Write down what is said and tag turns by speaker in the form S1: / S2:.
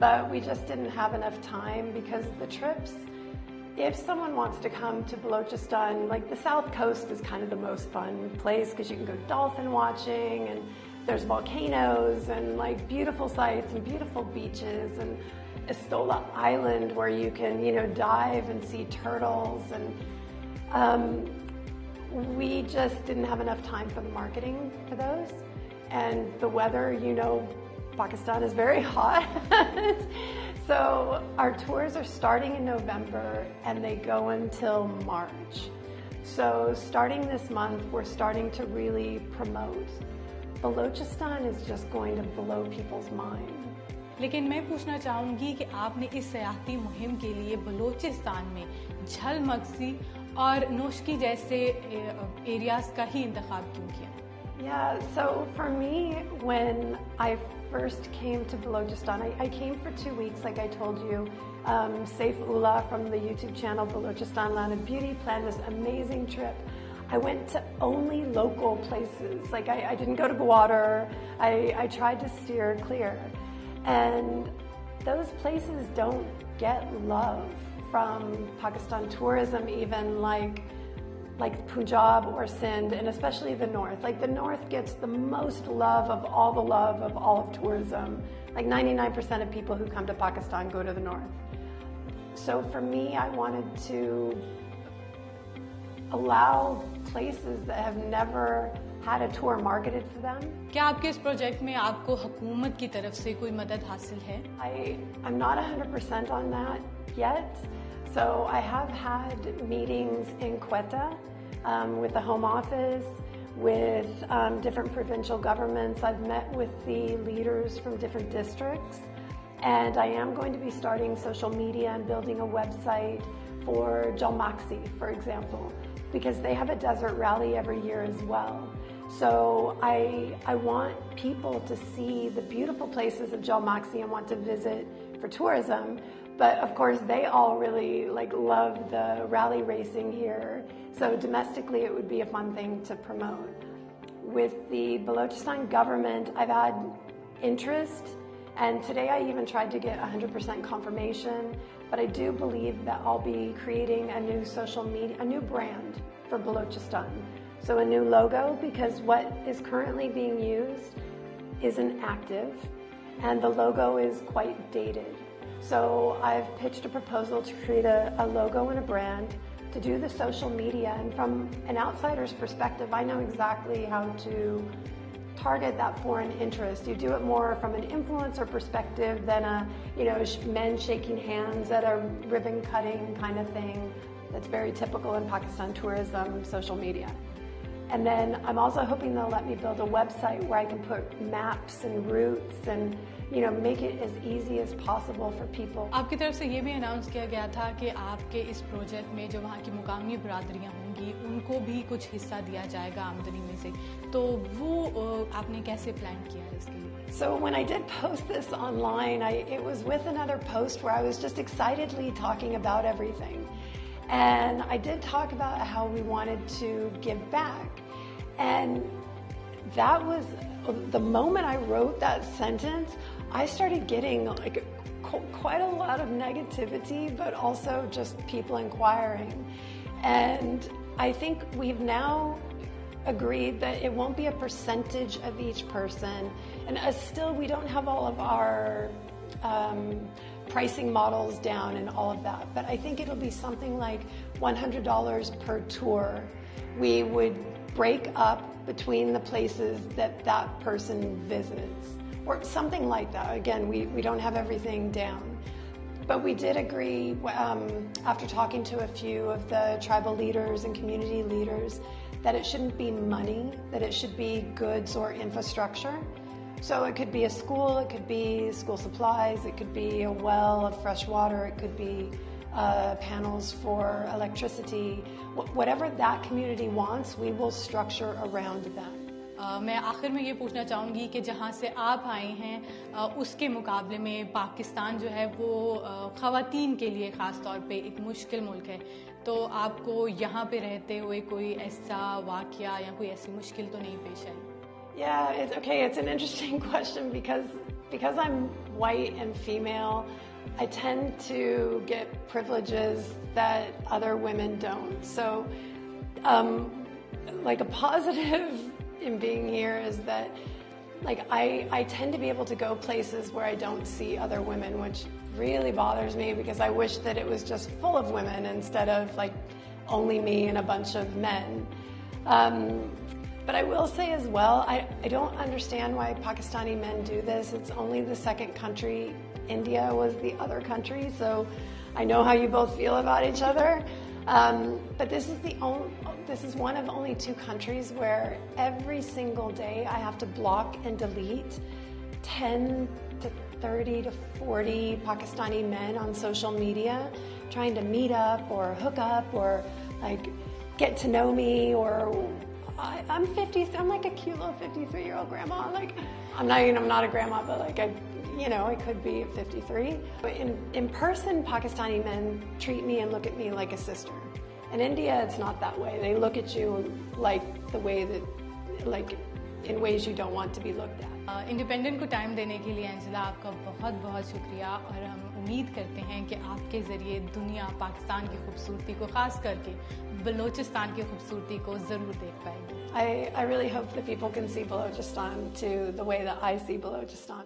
S1: but we just didn't have enough time because the trips, if someone wants to come to Baloochistan, like the south coast is kind of the most fun place because you can go dolphin watching and there's volcanoes and like beautiful sights and beautiful beaches, and Estola Island where you can, dive and see turtles, and we just didn't have enough time for the marketing for those, and the weather, Pakistan is very hot. So our tours are starting in November and they go until March. So starting this month, we're starting to really promote. Baloochistan is just going to blow people's mind.
S2: लेकिन मैं पूछना चाहूँगी कि आपने इस सयाहती मुहिम के लिए बलूचिस्तान में झलमगसी और नोशकी जैसे एरियाज का ही इंतखाब क्यों किया?
S1: Yeah, so for me, when I first came to Baloochistan, I came for 2 weeks, like I told you. Saif Ullah from the YouTube channel Baloochistan Land of Beauty planned this amazing trip. I went to only local places. Like I didn't go to Gwadar. I tried to steer clear. And those places don't get love from Pakistan tourism, even like Punjab or Sindh, and especially the north. Like the north gets the most love of all of tourism. Like 99% of people who come to Pakistan go to the north. So for me, I wanted to allow places that have never had a tour marketed for them.
S2: क्या आपके इस project में आपको हुकूमत की तरफ से कोई मदद हासिल है?
S1: I'm not 100% on that yet. So I have had meetings in Quetta with the Home Office, with different provincial governments. I've met with the leaders from different districts, and I am going to be starting social media and building a website for Jalmaxi, for example, because they have a desert rally every year as well. So I want people to see the beautiful places of Jalmaxi and want to visit for tourism. But of course, they all really love the rally racing here. So domestically, it would be a fun thing to promote. With the Baloochistan government, I've had interest, and today I even tried to get 100% confirmation. But I do believe that I'll be creating a new social media, a new brand for Baloochistan. So a new logo, because what is currently being used isn't active, and the logo is quite dated. So I've pitched a proposal to create a logo and a brand to do the social media. And from an outsider's perspective, I know exactly how to target that foreign interest. You do it more from an influencer perspective than men shaking hands at a ribbon cutting kind of thing that's very typical in Pakistan tourism, social media. And then I'm also hoping they'll let me build a website where I can put maps and routes and make it as easy as possible for people.
S2: आपकी तरफ से ये भी announce किया गया था कि आपके इस प्रोजेक्ट में जो वहाँ की मुकामी बरादरियाँ होंगी उनको भी कुछ हिस्सा दिया जाएगा आमदनी में से, तो वो आपने कैसे प्लान किया है इसके लिए?
S1: So when I did post this online, it was with another post where I was just excitedly talking about everything. And I did talk about how we wanted to give back. And that was the moment I wrote that sentence, I started getting quite a lot of negativity, but also just people inquiring. And I think we've now agreed that it won't be a percentage of each person. And still, we don't have all of our pricing models down and all of that. But I think it'll be something like $100 per tour. We would break up between the places that person visits, or something like that. Again, we don't have everything down. But we did agree, after talking to a few of the tribal leaders and community leaders, that it shouldn't be money, that it should be goods or infrastructure. So it could be a school, it could be school supplies, it could be a well of fresh water, it could be panels for electricity. Whatever that community wants, we will structure around them.
S2: मैं आखिर में ये पूछना चाहूँगी कि जहाँ से आप आए हैं उसके मुकाबले में पाकिस्तान जो है वो ख़वातीन के लिए ख़ास तौर पे एक मुश्किल मुल्क है, तो आपको यहाँ पे रहते हुए कोई ऐसा वाक़या या कोई ऐसी मुश्किल तो नहीं पेश आई?
S1: Yeah, it's an interesting question because because I'm white and female, I tend to get privileges that other women don't. So, like a positive in being here is that, like, I tend to be able to go places where I don't see other women, which really bothers me because I wish that it was just full of women instead of like only me and a bunch of men. But I will say as well, I don't understand why Pakistani men do this. It's only the second country. India was the other country, so I know how you both feel about each other. But this is one of only 2 countries where every single day I have to block and delete 10 to 30 to 40 Pakistani men on social media trying to meet up or hook up or like get to know me. Or I'm 50. I'm like a cute little 53-year-old grandma. Like I'm not a grandma, but like I could be at 53. But in person, Pakistani men treat me and look at me like a sister. In India, it's not that way. They look at you like the way that, like, in ways you don't want to be looked at.
S2: Independent को time देने के लिए Angela आपका बहुत बहुत शुक्रिया, और हम उम्मीद करते हैं कि आपके ज़रिए दुनिया पाकिस्तान की खूबसूरती को, ख़ास करके बलूचिस्तान की खूबसूरती को ज़रूर देख पाएगी.
S1: I really hope that people can see Balochistan to the way that I see Balochistan.